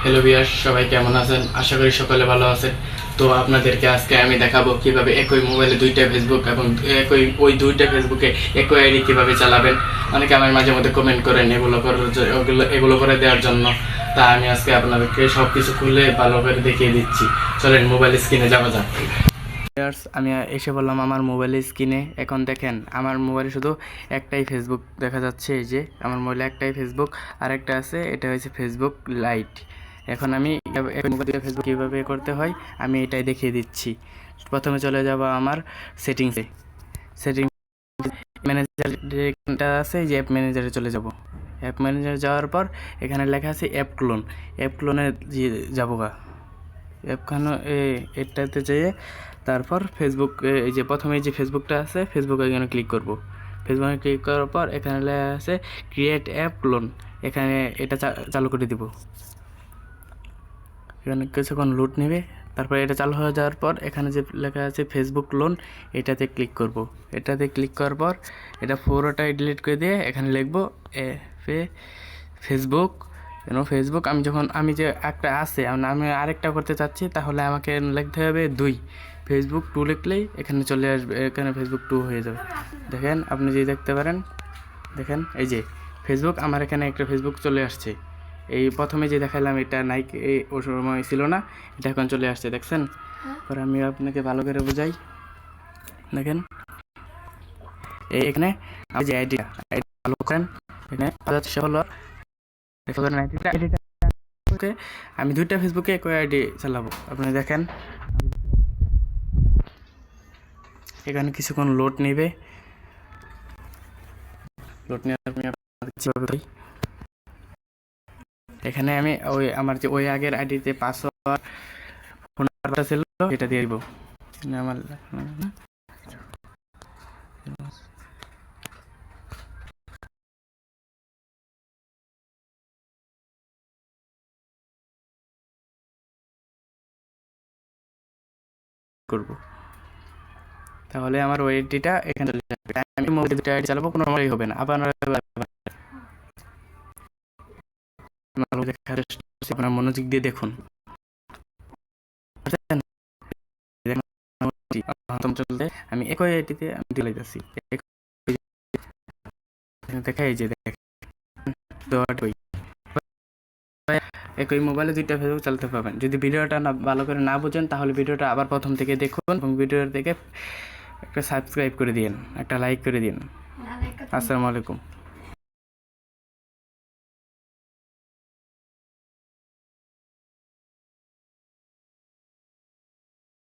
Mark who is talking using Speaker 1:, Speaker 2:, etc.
Speaker 1: Hello viewers, সবাই কেমন আছেন? আশা করি সকলে ভালো আছেন। তো আপনাদেরকে আজকে আমি দেখাবো কিভাবে একই মোবাইলে দুইটা ফেসবুক এবং ওই দুইটা ফেসবুকে একই আইডি কিভাবে চালাবেন। অনেকে আমার মাঝে মধ্যে কমেন্ট করেন এগুলো করে দেওয়ার জন্য। তা আমি আজকে আপনাদেরকে সব কিছু খুলে ভালো করে দেখিয়ে দিচ্ছি। চলেন মোবাইল স্ক্রিনে যাওয়া যাক। আমি এসে বললাম আমার মোবাইলের স্ক্রিনে। এখন দেখেন আমার মোবাইলে শুধু একটাই ফেসবুক দেখা যাচ্ছে। এই যে আমার মোবাইলে একটাই ফেসবুক, আর একটা আছে, এটা হচ্ছে ফেসবুক লাইট। এখন আমি ফেসবুক কীভাবে করতে হয় আমি এটাই দেখিয়ে দিচ্ছি। প্রথমে চলে যাব আমার সেটিংসে। সেটিংস ম্যানেজারটা আছে, যে অ্যাপ ম্যানেজারে চলে যাব। অ্যাপ ম্যানেজারে যাওয়ার পর এখানে লেখা আছে অ্যাপ ক্লোন। অ্যাপ ক্লোনে যাবো গা। অ্যাপখানে এটাতে যেয়ে তারপর ফেসবুক, এই যে প্রথমে যে ফেসবুকটা আছে, ফেসবুকে এখানে ক্লিক করব। ফেসবুকে ক্লিক করার পর এখানে লেখা আছে ক্রিয়েট অ্যাপ ক্লোন। এখানে এটা চালু করে দিব। এখানে কিছুক্ষণ লোড নেবে। তারপর এটা চালু হয়ে যাওয়ার পর এখানে যে লেখা আছে ফেসবুক লোন, এটাতে ক্লিক করব। এটাতে ক্লিক করার পর এটা পুরোটাই ডিলিট করে দিয়ে এখানে লিখব ফেসবুক। ফেসবুক আমি যে একটা আছে, আমি আরেকটা করতে চাচ্ছি, তাহলে আমাকে লিখতে হবে 2। ফেসবুক 2 লিখলেই এখানে চলে আসবে, এখানে ফেসবুক 2 হয়ে যাবে। দেখেন, আপনি যদি দেখতে পারেন, দেখেন এই যে ফেসবুক, আমার এখানে একটা ফেসবুক চলে আসছে। এই প্রথমে যে দেখালাম এটা নাইকে ওই সময় ছিল না, এটা এখন চলে আসছে, দেখছেন? পরে আমি আপনাকে ভালো করে বোঝাই। দেখেন এখানে যে আইডিটা ভালো করেন, এখানে আমি দুইটা ফেসবুকে একই আইডি চালাবো। আপনি দেখেন এখানে কিছুক্ষণ লোড নেবে। লোড নেওয়ার এখানে আমি আমার যে আগের আইডিতে পাসওয়ার্ড ফোন নাম্বার ছিল এটা দিয়ে দিব। আমার করব, তাহলে আমার ওয়েটিটা এখানে চলে যাবে। আমি মোবাইল দুটো আইডি চালাবো, কোনো সময় হবে না। আবার আপনার মনোযোগ দিয়ে দেখুন। আমি একই আইডিতে আমি দিলাইতেছি, দেখাই যে একই মোবাইলে দুইটা ফেসবুক চালাতে পারবেন। যদি ভিডিওটা ভালো করে না বুঝেন, তাহলে ভিডিওটা আবার প্রথম থেকে দেখুন এবং ভিডিও থেকে একটা সাবস্ক্রাইব করে দিন, একটা লাইক করে দিন। আসসালামু আলাইকুম।